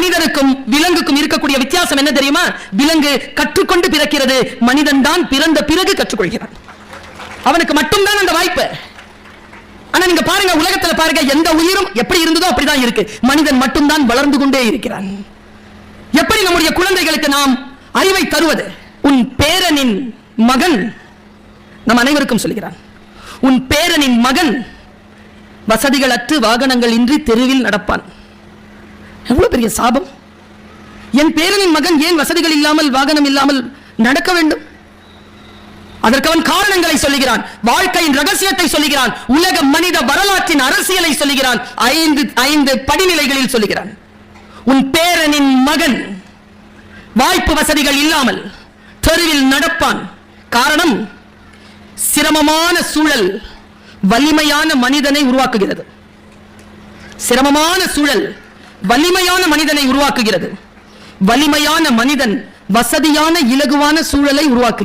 மனிதனுக்கும் விலங்குக்கும் இருக்கக்கூடிய வித்தியாசம் என்ன தெரியுமா? விலங்கு கற்றுக்கொண்டு பிறக்கிறது, மனிதன் தான் பிறந்த பிறகு கற்றுக்கொள்கிறான். அவனுக்கு மட்டும்தான் அந்த வாய்ப்பு. ஆனா நீங்க பாருங்க, உலகத்துல பாருங்க, எந்த உயிரும் எப்படி இருந்ததோ அப்படிதான் இருக்கு. மனிதன் மட்டும்தான் வளர்ந்து கொண்டே இருக்கிறான். எப்படி நம்முடைய குழந்தைகளுக்கு நாம் அறிவை தருவது? உன் பேரனின் மகன், நம் அனைவருக்கும் சொல்கிறான், உன் பேரனின் மகன் வசதிகள் அற்று வாகனங்கள் இன்றி தெருவில் நடப்பான். எவ்வளவு பெரிய சாபம்! என் பேரனின் மகன் ஏன் வசதிகள் இல்லாமல் வாகனம் இல்லாமல் நடக்க வேண்டும்? அதற்கு அவன் காரணங்களை சொல்லுகிறான், வாழ்க்கையின் ரகசியத்தை சொல்லுகிறான், உலக மனித வரலாற்றின் அரசியலை சொல்லுகிறான், ஐந்து படிநிலைகளில் சொல்லுகிறான். உன் பேரனின் மகன் வாய்ப்பு வசதிகள் இல்லாமல் தெருவில் நடப்பான். காரணம், சிரமமான சூழல் வலிமையான மனிதனை உருவாக்குகிறது. சிரமமான சூழல் வலிமையான மனிதனை உருவாக்குகிறது. வலிமையான மனிதன் வசதியான இலகுவான சூழலை உருவாக்குகிறது.